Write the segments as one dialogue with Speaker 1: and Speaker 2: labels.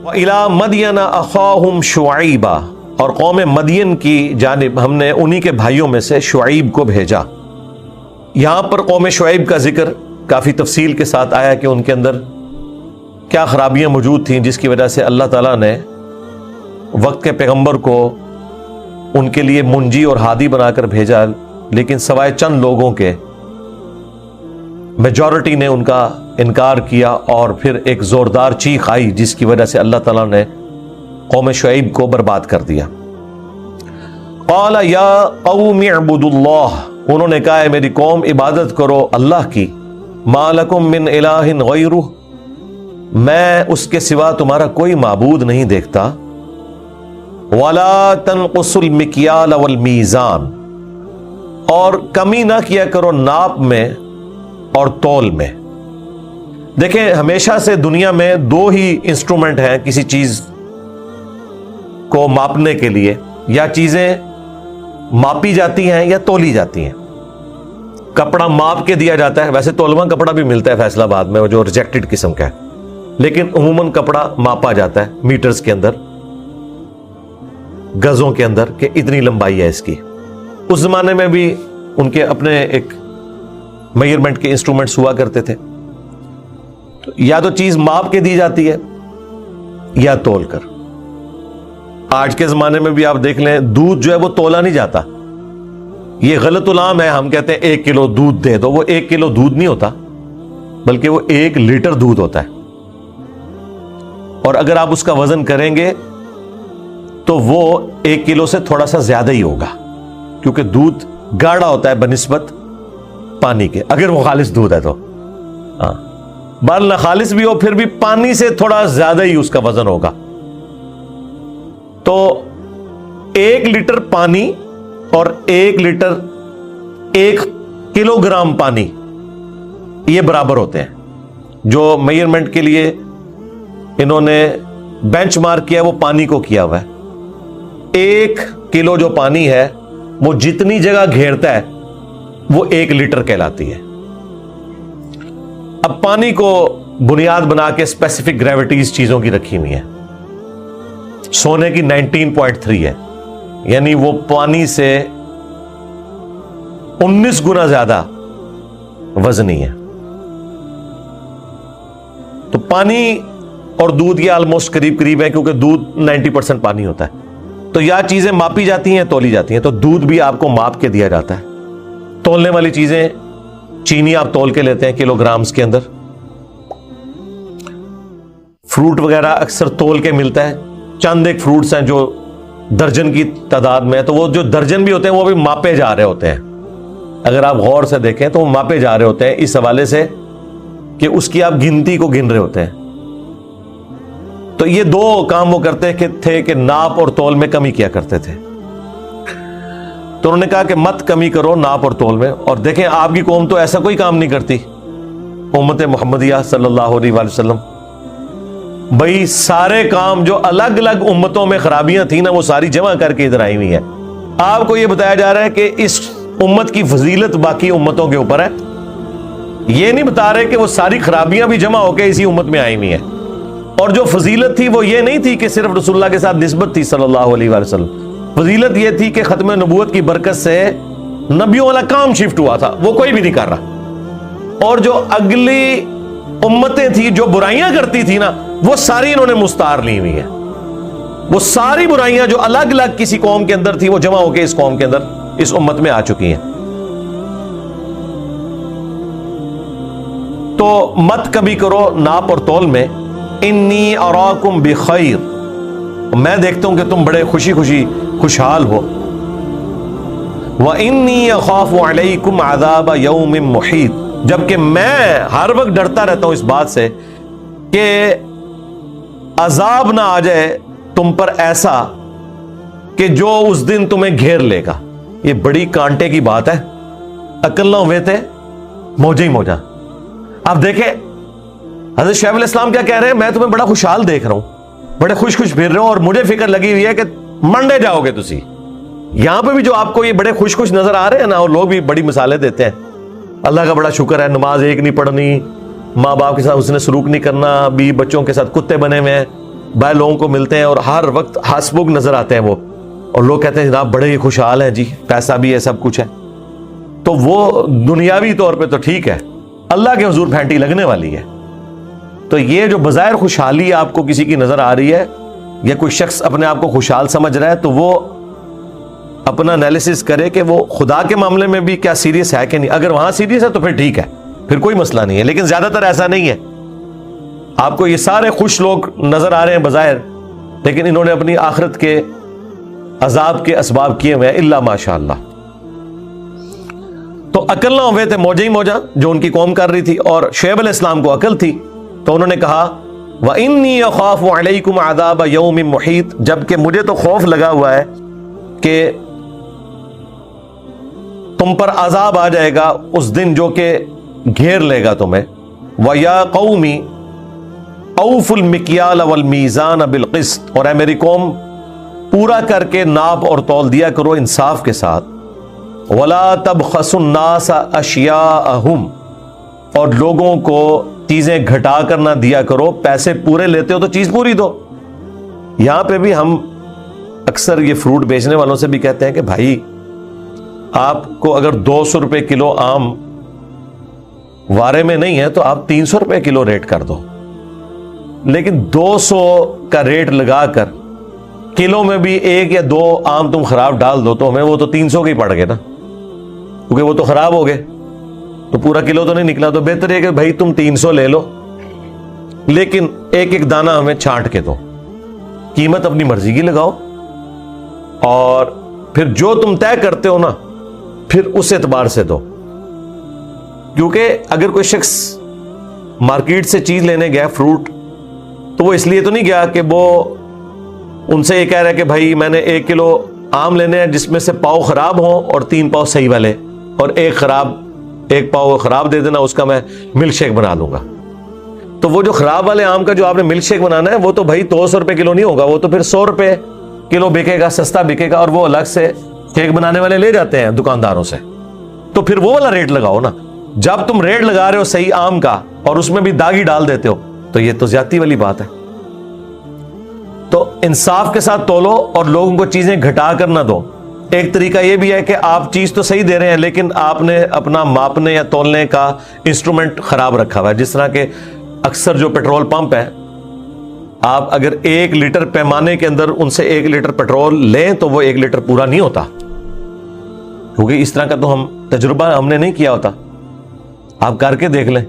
Speaker 1: وَإِلَىٰ مَدْيَنَ أَخَاهُمْ شُعَيْبًا، اور قوم مدین کی جانب ہم نے انہی کے بھائیوں میں سے شعیب کو بھیجا۔ یہاں پر قوم شعیب کا ذکر کافی تفصیل کے ساتھ آیا کہ ان کے اندر کیا خرابیاں موجود تھیں جس کی وجہ سے اللہ تعالیٰ نے وقت کے پیغمبر کو ان کے لیے منجی اور ہادی بنا کر بھیجا، لیکن سوائے چند لوگوں کے میجورٹی نے ان کا انکار کیا، اور پھر ایک زوردار چیخ آئی جس کی وجہ سے اللہ تعالیٰ نے قوم شعیب کو برباد کر دیا۔ قال یا قوم اعبدوا اللہ، انہوں نے کہا ہے میری قوم عبادت کرو اللہ کی، ما لکم من الہ غیرہ، میں اس کے سوا تمہارا کوئی معبود نہیں دیکھتا، ولا تنقصوا المکیال والمیزان، اور کمی نہ کیا کرو ناپ میں اور تول میں۔ دیکھیں ہمیشہ سے دنیا میں دو ہی انسٹرومنٹ ہیں کسی چیز کو ماپنے کے لیے، یا چیزیں ماپی جاتی ہیں یا تولی جاتی ہیں۔ کپڑا ماپ کے دیا جاتا ہے، ویسے تولواں کپڑا بھی ملتا ہے فیصل آباد میں جو ریجیکٹڈ قسم کا ہے، لیکن عموماً کپڑا ماپا جاتا ہے میٹرز کے اندر، گزوں کے اندر، کہ اتنی لمبائی ہے اس کی۔ اس زمانے میں بھی ان کے اپنے ایک میئرمنٹ کے انسٹرومنٹس ہوا کرتے تھے، تو یا تو چیز ماپ کے دی جاتی ہے یا تول کر۔ آج کے زمانے میں بھی آپ دیکھ لیں دودھ جو ہے وہ تولا نہیں جاتا، یہ غلط العام ہے، ہم کہتے ہیں 1 کلو دودھ دے دو، وہ 1 کلو دودھ نہیں ہوتا بلکہ وہ 1 لیٹر دودھ ہوتا ہے، اور اگر آپ اس کا وزن کریں گے تو وہ 1 کلو سے تھوڑا سا زیادہ ہی ہوگا، کیونکہ دودھ گاڑھا ہوتا ہے بنسبت پانی کے، اگر وہ خالص دودھ ہے تو بال نہ خالص بھی ہو پھر بھی پانی سے تھوڑا زیادہ ہی اس کا وزن ہوگا۔ تو 1 لیٹر پانی اور 1 لیٹر 1 کلو گرام پانی یہ برابر ہوتے ہیں۔ جو میئرمنٹ کے لیے انہوں نے بینچ مارک کیا وہ پانی کو کیا ہوا ہے، 1 کلو جو پانی ہے وہ جتنی جگہ گھیرتا ہے وہ 1 لیٹر کہلاتی ہے۔ اب پانی کو بنیاد بنا کے اسپیسیفک گریویٹیز چیزوں کی رکھی ہوئی ہیں، سونے کی 19.3 ہے، یعنی وہ پانی سے 19 گنا زیادہ وزنی ہے۔ تو پانی اور دودھ یہ آلموسٹ قریب قریب ہے، کیونکہ دودھ 90% پانی ہوتا ہے۔ تو یا چیزیں ماپی جاتی ہیں تولی جاتی ہیں، تو دودھ بھی آپ کو ماپ کے دیا جاتا ہے۔ تولنے والی چیزیں چینی آپ تول کے لیتے ہیں کلو گرامز کے اندر، فروٹ وغیرہ اکثر تول کے ملتا ہے، چند ایک فروٹس ہیں جو درجن کی تعداد میں، تو وہ جو درجن بھی ہوتے ہیں وہ بھی ماپے جا رہے ہوتے ہیں، اگر آپ غور سے دیکھیں تو وہ ماپے جا رہے ہوتے ہیں اس حوالے سے کہ اس کی آپ گنتی کو گن رہے ہوتے ہیں۔ تو یہ 2 کام وہ کرتے تھے کہ ناپ اور تول میں کمی کیا کرتے تھے۔ تو انہوں نے کہا کہ مت کمی کرو ناپ اور تول میں، اور دیکھیں آپ کی قوم تو ایسا کوئی کام نہیں کرتی، امت محمدیہ صلی اللہ علیہ وآلہ وسلم، بھئی سارے کام جو الگ الگ امتوں میں خرابیاں تھیں نا وہ ساری جمع کر کے ادھر آئی ہوئی ہیں۔ آپ کو یہ بتایا جا رہا ہے کہ اس امت کی فضیلت باقی امتوں کے اوپر ہے، یہ نہیں بتا رہے کہ وہ ساری خرابیاں بھی جمع ہو کے اسی امت میں آئی ہوئی ہیں۔ اور جو فضیلت تھی وہ یہ نہیں تھی کہ صرف رسول اللہ کے ساتھ نسبت تھی صلی اللہ علیہ وآلہ وسلم، فضیلت یہ تھی کہ ختم نبوت کی برکت سے نبیوں والا کام شفٹ ہوا تھا، وہ کوئی بھی نہیں کر رہا، اور جو اگلی امتیں تھی جو برائیاں کرتی تھی نا وہ ساری انہوں نے مستعار لی ہوئی ہیں، وہ ساری برائیاں جو الگ الگ کسی قوم کے اندر تھی وہ جمع ہو کے اس قوم کے اندر اس امت میں آ چکی ہیں۔ تو مت کبھی کرو ناپ اور تول میں، انی اراکم بخیر، میں دیکھتا ہوں کہ تم بڑے خوشحال ہو، وانی اخاف علیکم عذاب یوم محیط، جبکہ میں ہر وقت ڈرتا رہتا ہوں اس بات سے کہ عذاب نہ آ جائے تم پر ایسا کہ جو اس دن تمہیں گھیر لے گا۔ یہ بڑی کانٹے کی بات ہے، عقل نہ ہوئے تھے موجے ہی موجہ۔ آپ دیکھیں حضرت شعیب علیہ السلام کیا کہہ رہے ہیں، میں تمہیں بڑا خوشحال دیکھ رہا ہوں، بڑے خوش پھر رہے ہو، اور مجھے فکر لگی ہوئی ہے کہ منڈے جاؤ گے تسی۔ یہاں پہ بھی جو آپ کو یہ بڑے خوش نظر آ رہے ہیں نا، اور لوگ بھی بڑی مثالیں دیتے ہیں، اللہ کا بڑا شکر ہے، نماز ایک نہیں پڑھنی، ماں باپ کے ساتھ اس نے سلوک نہیں کرنا، بیوی بچوں کے ساتھ کتے بنے ہوئے ہیں، بھائی لوگوں کو ملتے ہیں اور ہر وقت ہاسبک نظر آتے ہیں وہ، اور لوگ کہتے ہیں جناب بڑے ہی خوشحال ہیں جی، پیسہ بھی ہے، سب کچھ ہے، تو وہ دنیاوی طور پہ تو ٹھیک ہے، اللہ کے حضور پھینٹی لگنے والی ہے۔ تو یہ جو بظاہر خوشحالی آپ کو کسی کی نظر آ رہی ہے، یا کوئی شخص اپنے آپ کو خوشحال سمجھ رہا ہے، تو وہ اپنا انالیسس کرے کہ وہ خدا کے معاملے میں بھی کیا سیریس ہے کہ نہیں۔ اگر وہاں سیریس ہے تو پھر ٹھیک ہے، پھر کوئی مسئلہ نہیں ہے، لیکن زیادہ تر ایسا نہیں ہے۔ آپ کو یہ سارے خوش لوگ نظر آ رہے ہیں بظاہر، لیکن انہوں نے اپنی آخرت کے عذاب کے اسباب کیے ہوئے ہیں، الا ماشاء اللہ۔ تو عقل نہ ہوئے تھے، موجہ ہی موجہ جو ان کی قوم کر رہی تھی، اور شعیب علیہ السلام کو عقل تھی، تو انہوں نے کہا وَإِنِّي أَخَافُ عَلَيْكُمْ عَذَابَ يَوْمٍ مُحِيطٍ، جبکہ مجھے تو خوف لگا ہوا ہے کہ تم پر عذاب آ جائے گا اس دن جو کہ گھیر لے گا تمہیں۔ وَيَا قَوْمِ أَوْفُوا الْمِكْيَالَ وَالْمِيزَانَ بِالْقِسْطِ، اور اے میری قوم پورا کر کے ناپ اور تول دیا کرو انصاف کے ساتھ۔ وَلَا تَبْخَسُوا النَّاسَ أَشْيَاءَهُمْ، اور لوگوں کو چیزیں گھٹا کر نہ دیا کرو، پیسے پورے لیتے ہو تو چیز پوری دو۔ یہاں پہ بھی ہم اکثر یہ فروٹ بیچنے والوں سے بھی کہتے ہیں کہ بھائی آپ کو اگر 200 روپے کلو آم وارے میں نہیں ہے تو آپ 300 روپے کلو ریٹ کر دو، لیکن 200 کا ریٹ لگا کر کلو میں بھی 1 یا 2 آم تم خراب ڈال دو تو ہمیں وہ تو 300 کے ہی پڑ گئے نا، کیونکہ وہ تو خراب ہو گئے، تو پورا کلو تو نہیں نکلا۔ تو بہتر ہے کہ بھائی تم 300 لے لو، لیکن ایک ایک دانہ ہمیں چھانٹ کے دو، قیمت اپنی مرضی کی لگاؤ، اور پھر جو تم طے کرتے ہو نا پھر اس اعتبار سے دو۔ کیونکہ اگر کوئی شخص مارکیٹ سے چیز لینے گیا فروٹ، تو وہ اس لیے تو نہیں گیا کہ وہ ان سے یہ کہہ رہا ہے کہ بھائی میں نے 1 کلو آم لینے ہیں جس میں سے پاؤ خراب ہوں اور 3 پاؤ صحیح والے، اور ایک پاؤ خراب دے دینا، اس کا میں ملک شیک بنا لوں گا۔ تو وہ جو خراب والے آم کا جو آپ نے ملک شیک بنانا ہے وہ تو بھائی 200 روپے کلو نہیں ہوگا، وہ تو پھر 100 روپے کلو بکے گا، سستا بکے گا، اور وہ الگ سے کیک بنانے والے لے جاتے ہیں دکانداروں سے۔ تو پھر وہ والا ریٹ لگاؤ نا۔ جب تم ریٹ لگا رہے ہو صحیح آم کا اور اس میں بھی داغی ڈال دیتے ہو تو یہ تو زیادتی والی بات ہے۔ تو انصاف کے ساتھ تولو اور لوگوں کو چیزیں گھٹا کر نہ دو۔ ایک طریقہ یہ بھی ہے کہ آپ چیز تو صحیح دے رہے ہیں لیکن آپ نے اپنا ماپنے یا تولنے کا انسٹرومنٹ خراب رکھا ہوا ہے، جس طرح کہ اکثر جو پیٹرول پمپ ہے، آپ اگر 1 لیٹر پیمانے کے اندر ان سے 1 لیٹر پیٹرول لیں تو وہ 1 لیٹر پورا نہیں ہوتا، کیونکہ اس طرح کا تو تجربہ ہم نے نہیں کیا ہوتا۔ آپ کر کے دیکھ لیں،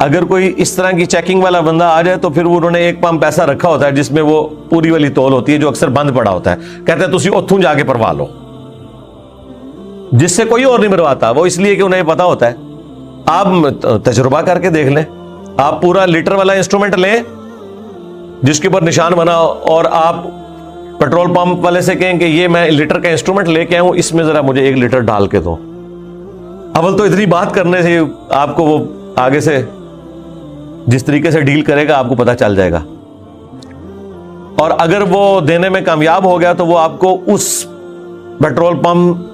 Speaker 1: اگر کوئی اس طرح کی چیکنگ والا بندہ آ جائے تو پھر انہوں نے 1 پمپ ایسا رکھا ہوتا ہے جس میں وہ پوری والی تول ہوتی ہے جو اکثر بند پڑا ہوتا ہے، کہتے ہیں تسی اتھوں جا کے پروا لو، جس سے کوئی اور نہیں مرواتا، وہ اس لیے کہ انہیں پتا ہوتا ہے۔ آپ تجربہ کر کے دیکھ لیں، آپ پورا لیٹر والا انسٹرومنٹ لیں جس کے اوپر نشان بنا، اور آپ پیٹرول پمپ والے سے کہیں کہ یہ میں لیٹر کا انسٹرومنٹ لے کے آؤں، اس میں ذرا مجھے 1 لیٹر ڈال کے دو۔ اول تو اتنی بات کرنے سے آپ کو وہ آگے سے جس طریقے سے ڈیل کرے گا آپ کو پتا چل جائے گا، اور اگر وہ دینے میں کامیاب ہو گیا تو وہ آپ کو اس پیٹرول پمپ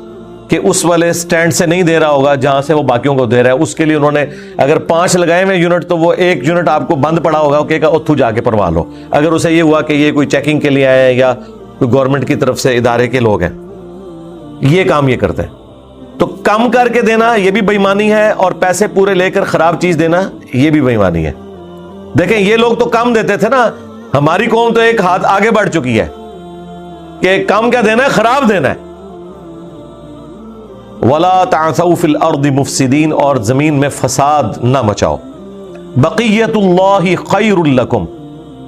Speaker 1: کہ اس والے سٹینڈ سے نہیں دے رہا ہوگا جہاں سے وہ باقیوں کو دے رہا ہے، اس کے لیے انہوں نے اگر 5 لگائے ہوئے یونٹ تو وہ 1 یونٹ آپ کو بند پڑا ہوگا، کہ اتھو جا کے پروا لو۔ اگر اسے یہ ہوا کہ یہ کوئی چیکنگ کے لیے آئے ہیں یا کوئی گورنمنٹ کی طرف سے ادارے کے لوگ ہیں، یہ کام یہ کرتے ہیں۔ تو کم کر کے دینا یہ بھی بے ایمانی ہے، اور پیسے پورے لے کر خراب چیز دینا یہ بھی بے ایمانی ہے۔ دیکھیں یہ لوگ تو کم دیتے تھے نا، ہماری قوم تو ایک ہاتھ آگے بڑھ چکی ہے کہ کم کیا دینا ہے، خراب دینا ہے۔ وَلَا تَعْثَوْا فِي الْأَرْضِ مُفْسِدِينَ، اور زمین میں فساد نہ مچاؤ۔ بقیت اللہ خیر لکم،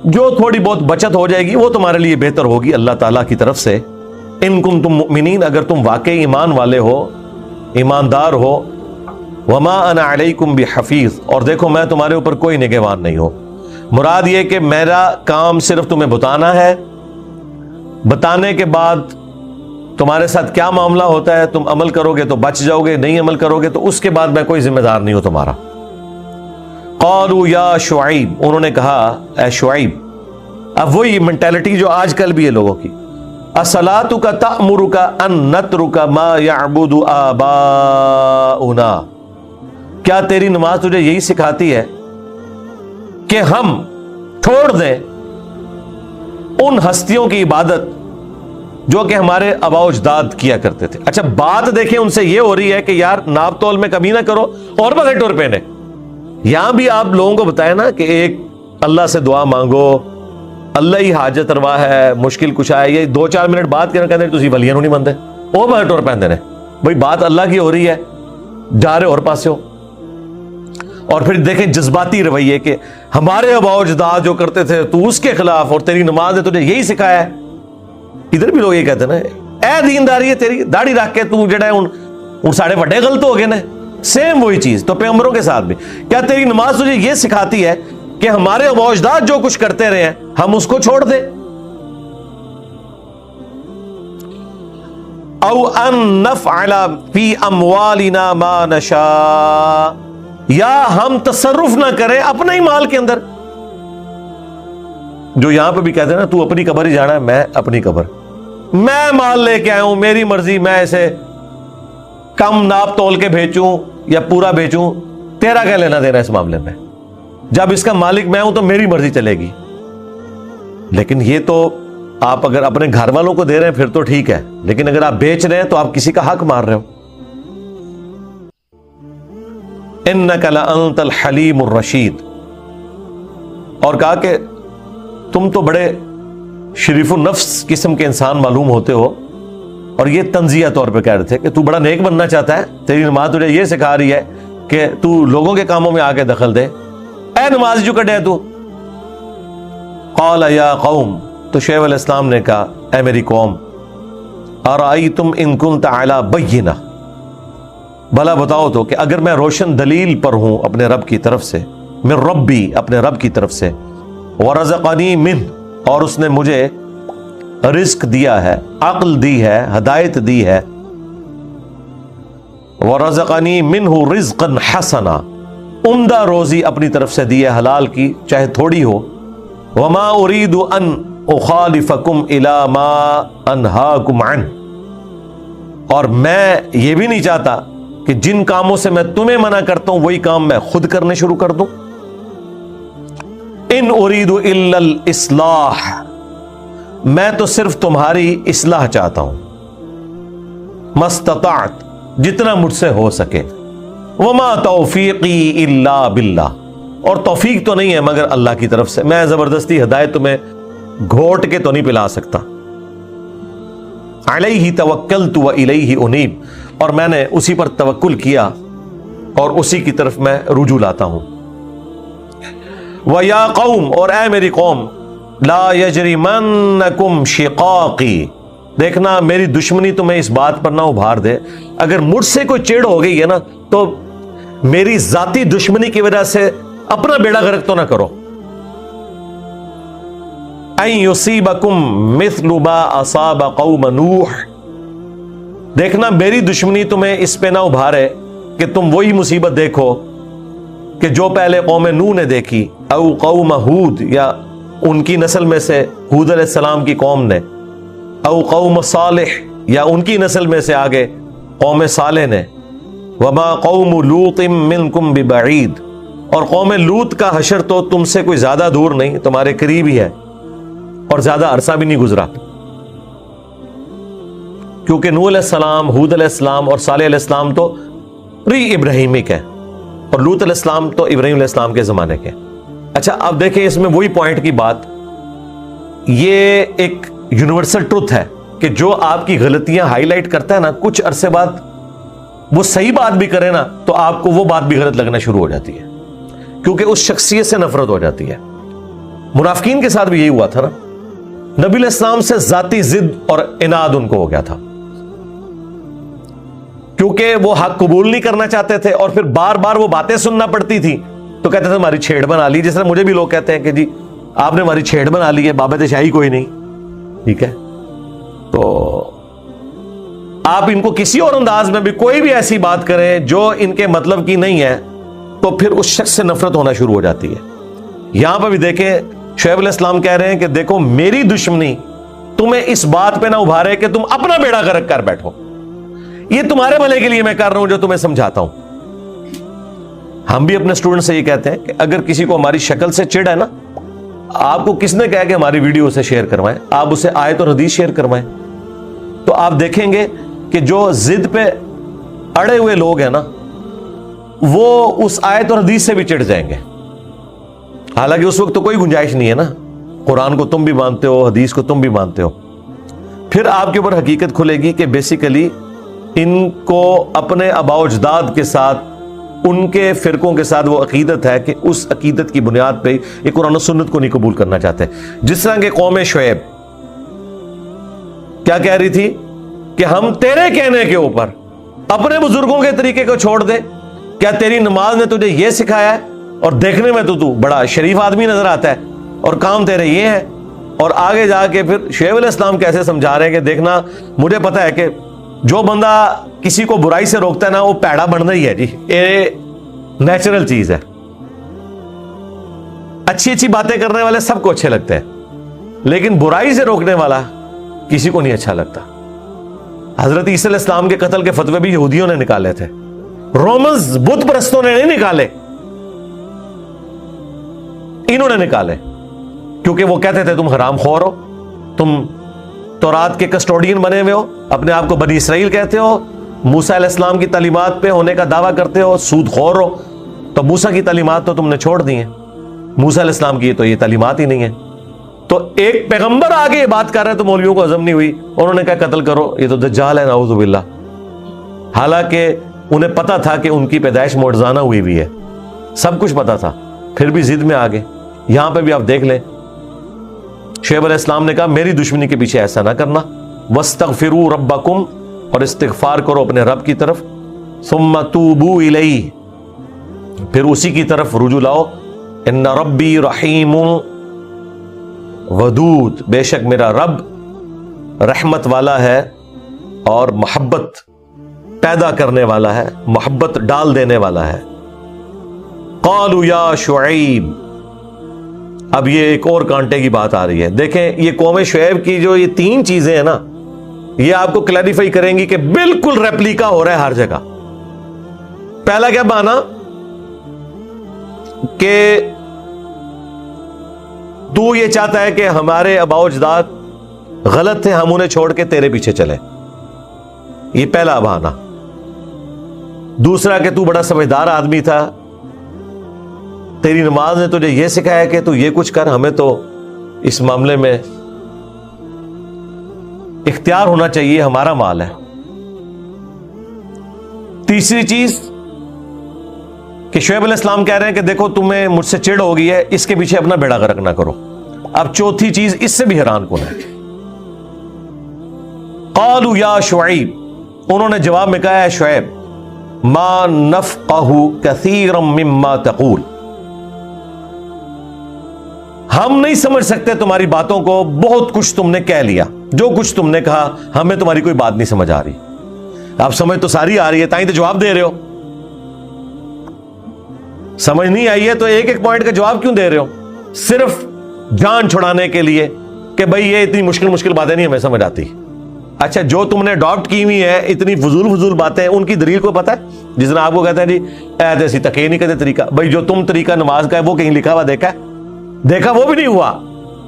Speaker 1: جو تھوڑی بہت بچت ہو جائے گی وہ تمہارے لیے بہتر ہوگی اللہ تعالیٰ کی طرف سے۔ ان کنتم مؤمنین، اگر تم واقعی ایمان والے ہو، ایماندار ہو۔ وما انا علیکم بحفیظ، اور دیکھو میں تمہارے اوپر کوئی نگہبان نہیں ہو۔ مراد یہ کہ میرا کام صرف تمہیں بتانا ہے، بتانے کے بعد تمہارے ساتھ کیا معاملہ ہوتا ہے، تم عمل کرو گے تو بچ جاؤ گے، نہیں عمل کرو گے تو اس کے بعد میں کوئی ذمہ دار نہیں ہوں تمہارا۔ قالوا یا شعیب، انہوں نے کہا اے شعیب، اب وہی مینٹیلٹی جو آج کل بھی ہے لوگوں کی، اصلاتک تأمرک ان نترک ما یعبد آباؤنا، کیا تیری نماز تجھے یہی سکھاتی ہے کہ ہم چھوڑ دیں ان ہستیوں کی عبادت جو کہ ہمارے آباء و اجداد کیا کرتے تھے. اچھا بات دیکھیں ان سے یہ ہو رہی ہے کہ یار ناپ تول میں کمی نہ کرو اور بغیر ٹور پہنے. یہاں بھی آپ لوگوں کو بتائیں نا کہ ایک اللہ سے دعا مانگو, اللہ ہی حاجت روا ہے, مشکل کشا ہے, یہ 2-4 منٹ بات کرنے کہتے ہیں تسی ولیاں نہیں منتے وہ بغیر ٹور پہنتے ہیں. بھائی بات اللہ کی ہو رہی ہے, جا رہے اور پاسے ہو. اور پھر دیکھیں جذباتی رویے کہ ہمارے آباء و اجداد جو کرتے تھے تو اس کے خلاف, اور تیری نماز نے تجھے یہی سکھایا ہے. ادھر بھی لوگ یہ کہتے ہیں نا اے دینداری ہے تیری, داڑھی رکھ کے تو جڑا ہے ان ساڑھے وڈے غلط ہو گئے نا. سیم وہی چیز تو پیغمبروں کے ساتھ بھی, کیا تیری نماز تجھے یہ سکھاتی ہے کہ ہمارے آباء و اجداد جو کچھ کرتے رہے ہیں ہم اس کو چھوڑ دیں؟ او ان نفعل فی اموالنا ما نشاء, یا ہم تصرف نہ کریں اپنے ہی مال کے اندر. جو یہاں پہ بھی کہتے ہیں نا تو اپنی قبر ہی جانا ہے, میں اپنی قبر, میں مال لے کے آیا ہوں, میری مرضی, میں اسے کم ناپ تول کے بھیچوں یا پورا بھیچوں, تیرا کیا لینا دینا اس معاملے میں؟ جب اس کا مالک میں ہوں تو میری مرضی چلے گی. لیکن یہ تو آپ اگر اپنے گھر والوں کو دے رہے ہیں پھر تو ٹھیک ہے, لیکن اگر آپ بیچ رہے ہیں تو آپ کسی کا حق مار رہے ہو. انک لانت الحلیم الرشید, اور کہا کہ تم تو بڑے شریف النفس قسم کے انسان معلوم ہوتے ہو. اور یہ تنزیہ طور پہ کہہ رہے تھے کہ تو بڑا نیک بننا چاہتا ہے, تیری نماز تجھے یہ سکھا رہی ہے کہ تو لوگوں کے کاموں میں آ کے دخل دے. اے نماز جو کٹے تو قال یا قوم, تو شعیب علیہ السلام نے کہا اے میری قوم, ارائیتم ان کنت علی بینہ, بھلا بتاؤ تو کہ اگر میں روشن دلیل پر ہوں اپنے رب کی طرف سے, من ربی, اپنے رب کی طرف سے, ورزقنی منہ, اور اس نے مجھے رزق دیا ہے, عقل دی ہے, ہدایت دی ہے, ورزقنی منہ رزقا حسنا, عمدہ روزی اپنی طرف سے دی ہے حلال کی چاہے تھوڑی ہو. وما اريد ان اخالفکم الى ما انہاکم عنہ, اور میں یہ بھی نہیں چاہتا کہ جن کاموں سے میں تمہیں منع کرتا ہوں وہی کام میں خود کرنے شروع کر دوں. ان اريد الا الاصلاح, میں تو صرف تمہاری اصلاح چاہتا ہوں, ما استطعت, جتنا مجھ سے ہو سکے. وما توفیقی الا باللہ, اور توفیق تو نہیں ہے مگر اللہ کی طرف سے, میں زبردستی ہدایت تمہیں گھوٹ کے تو نہیں پلا سکتا. علیہ توکلت و الیہ انیب, اور میں نے اسی پر توکل کیا اور اسی کی طرف میں رجوع لاتا ہوں. وَيَا قَوْمْ, اور اے میری قوم, لَا يَجْرِمَنَّكُمْ شِقَاقِي, دیکھنا میری دشمنی تمہیں اس بات پر نہ ابھار دے, اگر مجھ سے کوئی چڑ ہو گئی ہے نا تو میری ذاتی دشمنی کی وجہ سے اپنا بیڑا غرق تو نہ کرو. اَن يُصِيبَكُمْ مِثْلُ مَا أَصَابَ قَوْمَ نُوحٍ, دیکھنا میری دشمنی تمہیں اس پہ نہ ابھارے کہ تم وہی مصیبت دیکھو کہ جو پہلے قوم نوح نے دیکھی, او قوم ہود, یا ان کی نسل میں سے ہود علیہ السلام کی قوم نے, او قوم صالح, یا ان کی نسل میں سے آگے قوم صالح نے. وما قوم لوط منکم ببعید, اور قوم لوط کا حشر تو تم سے کوئی زیادہ دور نہیں, تمہارے قریب ہی ہے, اور زیادہ عرصہ بھی نہیں گزرا, کیونکہ نوح علیہ السلام, ہود علیہ السلام اور صالح علیہ السلام تو پری ابراہیمک ہے, اور لوط علیہ السلام تو ابراہیم علیہ السلام کے زمانے کے. اچھا اب دیکھیں اس میں وہی پوائنٹ کی بات, یہ ایک یونیورسل ٹروتھ ہے کہ جو آپ کی غلطیاں ہائی لائٹ کرتا ہے نا, کچھ عرصے بعد وہ صحیح بات بھی کرے نا تو آپ کو وہ بات بھی غلط لگنا شروع ہو جاتی ہے, کیونکہ اس شخصیت سے نفرت ہو جاتی ہے. منافقین کے ساتھ بھی یہی ہوا تھا نا, نبی علیہ السلام سے ذاتی ضد اور عناد ان کو ہو گیا تھا, کیونکہ وہ حق قبول نہیں کرنا چاہتے تھے, اور پھر بار بار وہ باتیں سننا پڑتی تھی تو کہتے تھے ہماری چھیڑ بنا لی. جس طرح مجھے بھی لوگ کہتے ہیں کہ جی آپ نے ہماری چھیڑ بنا لی ہے, بابت شاہی کوئی نہیں, ٹھیک ہے, تو آپ ان کو کسی اور انداز میں بھی کوئی بھی ایسی بات کریں جو ان کے مطلب کی نہیں ہے تو پھر اس شخص سے نفرت ہونا شروع ہو جاتی ہے. یہاں پہ بھی دیکھیں شعیب علیہ السلام کہہ رہے ہیں کہ دیکھو میری دشمنی تمہیں اس بات پہ نہ ابھارے کہ تم اپنا بیڑا غرق کر بیٹھو, یہ تمہارے بھلے کے لیے میں کر رہا ہوں جو تمہیں سمجھاتا ہوں. ہم بھی اپنے اسٹوڈنٹ سے یہ کہتے ہیں کہ اگر کسی کو ہماری شکل سے چڑ ہے نا آپ کو کس نے کہا کہ ہماری ویڈیو اسے شیئر کروائیں؟ آپ اسے آیت اور حدیث شیئر کروائیں. تو آپ دیکھیں گے کہ جو ضد پہ اڑے ہوئے لوگ ہیں نا وہ اس آیت اور حدیث سے بھی چڑھ جائیں گے. حالانکہ اس وقت تو کوئی گنجائش نہیں ہے نا, قرآن کو تم بھی مانتے ہو, حدیث کو تم بھی مانتے ہو. پھر آپ کے اوپر حقیقت کھلے گی کہ بیسیکلی ان کو اپنے آباء و اجداد کے ساتھ, ان کے فرقوں کے ساتھ وہ عقیدت ہے کہ اس عقیدت کی بنیاد پہ یہ قرآن و سنت کو نہیں قبول کرنا چاہتے. جس طرح کہ قوم شعیب کیا کہہ رہی تھی کہ ہم تیرے کہنے کے اوپر اپنے بزرگوں کے طریقے کو چھوڑ دے, کیا تیری نماز نے تجھے یہ سکھایا ہے, اور دیکھنے میں تو بڑا شریف آدمی نظر آتا ہے اور کام تیرے یہ ہے. اور آگے جا کے پھر شعیب علیہ السلام کیسے سمجھا رہے ہیں کہ دیکھنا, مجھے پتا ہے کہ جو بندہ کسی کو برائی سے روکتا ہے نا وہ پیڑا بننا ہی ہے جی, یہ نیچرل چیز ہے. اچھی اچھی باتیں کرنے والے سب کو اچھے لگتے ہیں, لیکن برائی سے روکنے والا کسی کو نہیں اچھا لگتا. حضرت عیسیٰ علیہ السلام کے قتل کے فتوے بھی یہودیوں نے نکالے تھے, رومنز بت پرستوں نے نہیں نکالے, انہوں نے نکالے, کیونکہ وہ کہتے تھے تم حرام خور ہو, تم تورات کے کسٹوڈین بنے ہوئے ہو, اپنے آپ کو بنی اسرائیل کہتے ہو, موسیٰ علیہ السلام کی تعلیمات پہ ہونے کا دعویٰ کرتے ہو, سود خور ہو. تو موسیٰ کی تعلیمات تو تم نے چھوڑ دی ہیں, موسیٰ علیہ السلام کی تو یہ تعلیمات ہی نہیں ہے. تو ایک پیغمبر آگے یہ بات کر رہا ہے تو مولویوں کو ہضم نہیں ہوئی, انہوں نے کہا قتل کرو, یہ تو دجال ہے نعوذ باللہ. حالانکہ انہیں پتا تھا کہ ان کی پیدائش معجزانہ ہوئی ہوئی ہے, سب کچھ پتا تھا, پھر بھی ضد میں آگے. یہاں پہ بھی آپ دیکھ لیں, شعیب علیہ السلام نے کہا میری دشمنی کے پیچھے ایسا نہ کرنا, وَاسْتَغْفِرُوا رَبَّكُمْ, اور استغفار کرو اپنے رب کی طرف, ثُمَّ تُوبُوا إِلَيْهِ, پھر اسی کی طرف رجوع لاؤ. اِنَّ رَبِّي رَحِيمٌ وَدُودٌ, بے شک میرا رب رحمت والا ہے اور محبت پیدا کرنے والا ہے, محبت ڈال دینے والا ہے. قَالُوا يَا شُعَيْبُ, اب یہ ایک اور کانٹے کی بات آ رہی ہے. دیکھیں یہ قوم شعیب کی جو یہ تین چیزیں ہیں نا, یہ آپ کو کلیریفائی کریں گی کہ بالکل ریپلیکا ہو رہا ہے ہر جگہ. پہلا کیا بہانا کہ تو یہ چاہتا ہے کہ ہمارے آباء و اجداد غلط تھے, ہم انہیں چھوڑ کے تیرے پیچھے چلیں, یہ پہلا بہانا. دوسرا کہ تو بڑا سمجھدار آدمی تھا, تیری نماز نے تجھے یہ سکھایا کہ تو یہ کچھ کر, ہمیں تو اس معاملے میں اختیار ہونا چاہیے, ہمارا مال ہے. تیسری چیز کہ شعیب علیہ السلام کہہ رہے ہیں کہ دیکھو تمہیں مجھ سے چڑ ہو گئی ہے, اس کے پیچھے اپنا بیڑا غرق نہ کرو. اب چوتھی چیز اس سے بھی حیران کن ہے. قالوا یا شعیب, انہوں نے جواب میں کہا ہے شعیب, ما نفقہ کثیرا مما تقول, ہم نہیں سمجھ سکتے تمہاری باتوں کو, بہت کچھ تم نے کہہ لیا, جو کچھ تم نے کہا ہمیں تمہاری کوئی بات نہیں سمجھ آ رہی. اب سمجھ تو ساری آ رہی ہے, تائیں تو جواب دے رہے ہو. سمجھ نہیں آئی ہے تو ایک ایک پوائنٹ کا جواب کیوں دے رہے ہو؟ صرف جان چھڑانے کے لیے کہ بھئی یہ اتنی مشکل باتیں نہیں ہمیں سمجھ آتی. اچھا جو تم نے اڈاپٹ کی ہوئی ہے اتنی فضول باتیں, ان کی دلیل کو پتہ ہے؟ جس نے آپ کو کہتا ہے جی ایسی تقی نہیں کہتے طریقہ, بھئی جو تم طریقہ نماز کا ہے وہ کہیں لکھا ہوا دیکھا ہے؟ دیکھا وہ بھی نہیں ہوا,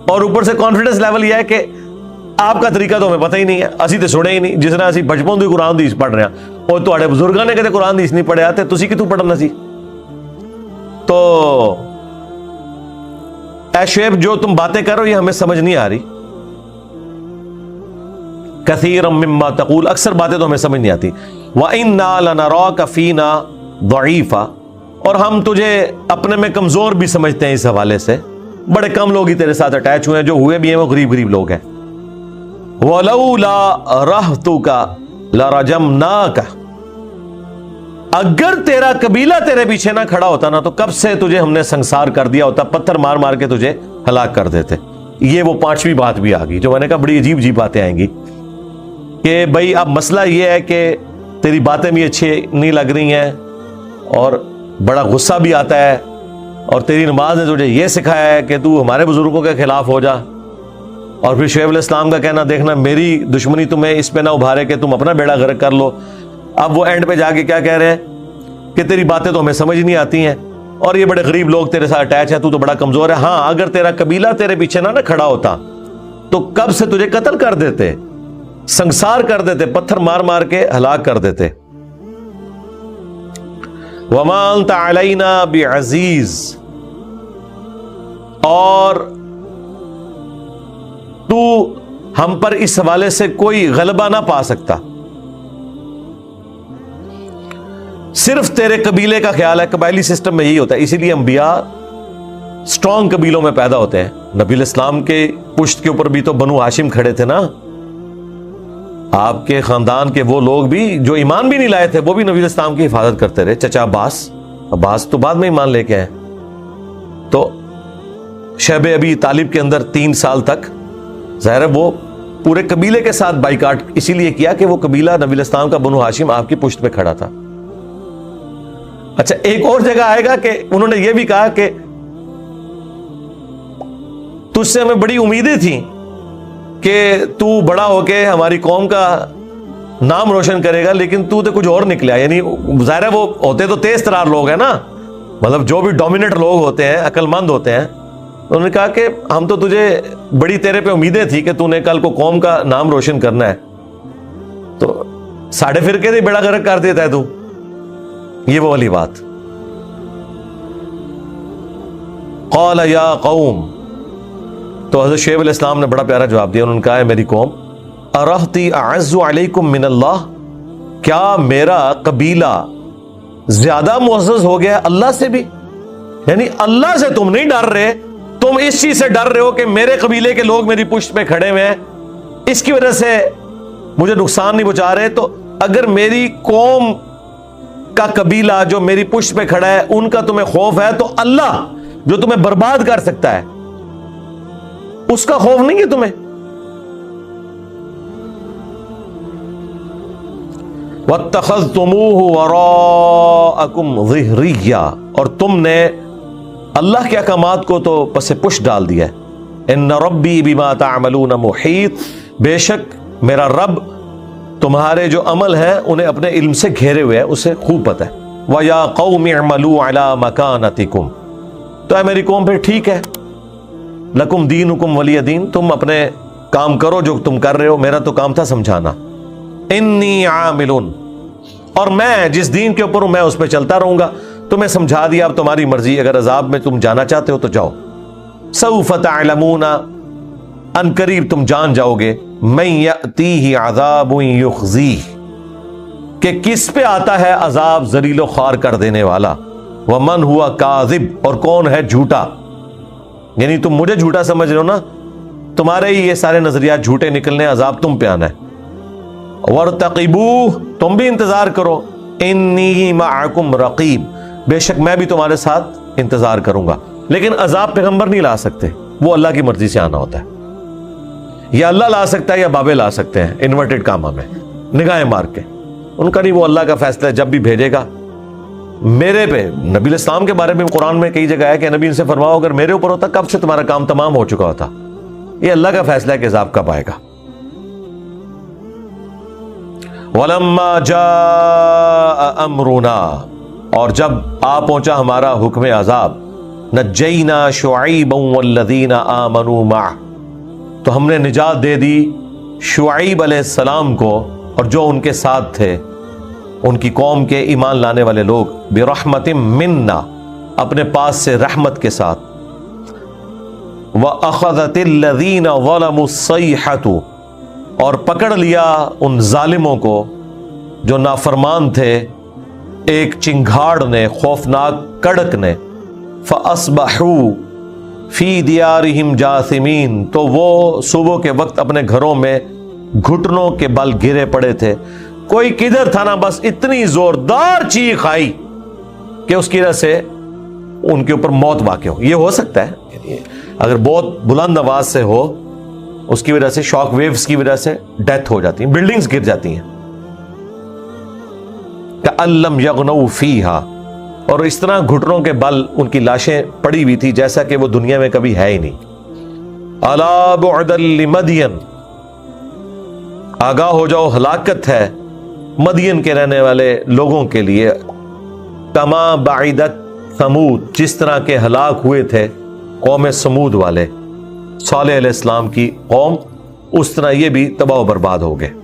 Speaker 1: اور اوپر سے کانفیڈنس لیول یہ ہے کہ آپ کا طریقہ تو ہمیں پتہ ہی نہیں ہے, اسی تو سنے ہی نہیں. جس طرح اسی بچپن تو قرآن حدیث پڑھ رہے ہیں, اور تھوڑے بزرگاں نے کہتے قرآن حدیث نہیں پڑھے آتے, تسی کتوں پڑھنا سی. تو اے شعیب جو تم باتیں کرو یہ ہمیں سمجھ نہیں آ رہی. کثیرا مما تقول, اکثر باتیں تو ہمیں سمجھ نہیں آتی. وَإِنَّا لَنَرَاكَ فِينَا ضَعِيفًا, اور ہم تجھے اپنے میں کمزور بھی سمجھتے ہیں. اس حوالے سے بڑے کم لوگ ہی تیرے ساتھ اٹیچ ہوئے ہیں, جو ہوئے بھی ہیں وہ غریب لوگ ہیں. وَلَوْلَا رَحْتُكَ لَرَجَمْنَاكَ, اگر تیرا قبیلہ تیرے پیچھے نہ کھڑا ہوتا نا تو کب سے تجھے ہم نے سنسار کر دیا ہوتا, پتھر مار مار کے تجھے ہلاک کر دیتے. یہ وہ پانچویں بات بھی آ گئی جو میں نے کہا بڑی عجیب باتیں آئیں گی کہ بھئی اب مسئلہ یہ ہے کہ تیری باتیں بھی اچھی نہیں لگ رہی ہیں اور بڑا غصہ بھی آتا ہے, اور تیری نماز نے تجھے یہ سکھایا ہے کہ تو ہمارے بزرگوں کے خلاف ہو جا. اور پھر شعیب علیہ السلام کا کہنا دیکھنا میری دشمنی تمہیں اس پہ نہ ابھارے کہ تم اپنا بیڑا غرق کر لو. اب وہ اینڈ پہ جا کے کیا کہہ رہے ہیں کہ تیری باتیں تو ہمیں سمجھ نہیں آتی ہیں, اور یہ بڑے غریب لوگ تیرے ساتھ اٹیچ ہیں، تو بڑا کمزور ہے. ہاں اگر تیرا قبیلہ تیرے پیچھے نہ کھڑا ہوتا تو کب سے تجھے قتل کر دیتے، سنسار کر دیتے، پتھر مار مار کے ہلاک کر دیتے. وما انت علینا بعزیز، اور تو ہم پر اس حوالے سے کوئی غلبہ نہ پا سکتا. صرف تیرے قبیلے کا خیال ہے. قبائلی سسٹم میں یہی ہوتا ہے، اسی لیے انبیاء سٹرونگ قبیلوں میں پیدا ہوتے ہیں. نبی الاسلام کے پشت کے اوپر بھی تو بنو ہاشم کھڑے تھے نا. آپ کے خاندان کے وہ لوگ بھی جو ایمان بھی نہیں لائے تھے، وہ بھی نبی الاسلام کی حفاظت کرتے رہے. چچا عباس تو بعد میں ایمان لے کے آئے. تو شیب ابی طالب کے اندر 3 سال تک ظاہر ہے وہ پورے قبیلے کے ساتھ بائیکاٹ اسی لیے کیا کہ وہ قبیلہ نبی الاسلام کا بنو ہاشم آپ کی پشت پہ کھڑا تھا. اچھا ایک اور جگہ آئے گا کہ انہوں نے یہ بھی کہا کہ تجھ سے ہمیں بڑی امیدیں تھیں کہ تو بڑا ہو کے ہماری قوم کا نام روشن کرے گا، لیکن تو کچھ اور نکلا. یعنی ظاہر ہے وہ ہوتے تو تیز ترار لوگ ہیں نا، مطلب جو بھی ڈومیننٹ لوگ ہوتے ہیں، عقل مند ہوتے ہیں. انہوں نے کہا کہ ہم تو تجھے بڑی تیرے پہ امیدیں تھی کہ تو نے کل کو قوم کا نام روشن کرنا ہے، تو ساڑھے فرقے سے بیڑا غرق کر دیتا ہے تو. یہ وہ والی بات. قال یا قوم، تو حضرت شعیب علیہ السلام نے بڑا پیارا جواب دیا. انہوں نے کہا ہے میری قوم، ارہتی اعز علیکم من اللہ، کیا میرا قبیلہ زیادہ معزز ہو گیا اللہ سے بھی؟ یعنی اللہ سے تم نہیں ڈر رہے، تم اس چیز سے ڈر رہے ہو کہ میرے قبیلے کے لوگ میری پشت پہ کھڑے ہوئے ہیں، اس کی وجہ سے مجھے نقصان نہیں پہنچا رہے. تو اگر میری قوم کا قبیلہ جو میری پشت پہ کھڑا ہے ان کا تمہیں خوف ہے، تو اللہ جو تمہیں برباد کر سکتا ہے اس کا خوف نہیں ہے تمہیں. وَاتَّخَذْتُمُوهُ وَرَاءَكُمْ ظِهْرِيًّا، اور تم نے اللہ کے احکامات کو تو پس پش ڈال دیا ہے. اِنَّ رَبِّي بِمَا تَعْمَلُونَ مُحِيطٌ، بے شک میرا رب تمہارے جو عمل ہیں انہیں اپنے علم سے گھیرے ہوئے ہے، اسے خوب پتہ ہے. وَيَا قَوْمِ اعْمَلُوا عَلَى مَكَانَتِكُمْ، تو اے میری قوم پھر ٹھیک ہے، لکم دینکم ولی دین، تم اپنے کام کرو جو تم کر رہے ہو، میرا تو کام تھا سمجھانا. انی عامل، اور میں جس دین کے اوپر ہوں میں اس پہ چلتا رہوں گا. تمہیں سمجھا دیا، اب تمہاری مرضی، اگر عذاب میں تم جانا چاہتے ہو تو جاؤ. سوف تعلمون، ان قریب تم جان جاؤ گے، من یأتیہ عذاب یخزیہ، کہ کس پہ آتا ہے عذاب ذلیل و خوار کر دینے والا. ومن ہوا کاذب، اور کون ہے جھوٹا. یعنی تم مجھے جھوٹا سمجھ رہے ہو نا، تمہارے ہی یہ سارے نظریات جھوٹے نکلنے، عذاب تم پہ آنا ہے. وارتقبوہ، تم بھی انتظار کرو. انی معکم رقیب، بے شک میں بھی تمہارے ساتھ انتظار کروں گا. لیکن عذاب پیغمبر نہیں لا سکتے، وہ اللہ کی مرضی سے آنا ہوتا ہے. یا اللہ لا سکتا ہے یا بابے لا سکتے ہیں انورٹڈ کاما میں نگاہیں مار کے. ان کا نہیں، وہ اللہ کا فیصلہ ہے، جب بھی بھیجے گا. میرے پہ نبی الاسلام کے بارے میں قرآن میں کئی جگہ ہے کہ نبی ان سے فرماؤ اگر میرے اوپر ہوتا کب سے تمہارا کام تمام ہو چکا ہوتا. یہ اللہ کا فیصلہ ہے کہ عذاب کب آئے گا. وَلَمَّا جَاءَ أَمْرُنَا، اور جب آ پہنچا ہمارا حکم عذاب، نَجَّيْنَا شُعَيْبًا وَالَّذِينَ آمَنُوا مَعَهُ، تو ہم نے نجات دے دی شعیب علیہ السلام کو اور جو ان کے ساتھ تھے، ان کی قوم کے ایمان لانے والے لوگ، برحمت منا، اپنے پاس سے رحمت کے ساتھ. وَأَخَذَتِ الَّذِينَ ظَلَمُوا الصَّيْحَةُ، اور پکڑ لیا ان ظالموں کو جو نافرمان تھے ایک چنگھاڑ نے، خوفناک کڑک نے. فَأَصْبَحُوا فِي دِيَارِهِمْ جَاثِمِينَ، تو وہ صبح کے وقت اپنے گھروں میں گھٹنوں کے بل گرے پڑے تھے. کوئی کدھر تھا نا، بس اتنی زوردار چیخ آئی کہ اس کی وجہ سے ان کے اوپر موت واقع ہو. یہ ہو سکتا ہے اگر بہت بلند آواز سے ہو، اس کی وجہ سے شاک ویوز کی وجہ سے ڈیتھ ہو جاتی ہیں، بلڈنگز گر جاتی ہیں. کأن لم یغنوا فیہا، اور اس طرح گھٹنوں کے بل ان کی لاشیں پڑی ہوئی تھی جیسا کہ وہ دنیا میں کبھی ہے ہی نہیں. الا بعدا لمدین، آگاہ ہو جاؤ ہلاکت ہے مدین کے رہنے والے لوگوں کے لیے. کما بعدت سمود جس طرح کے ہلاک ہوئے تھے قوم سمود والے، صالح علیہ السلام کی قوم، اس طرح یہ بھی تباہ و برباد ہو گئے۔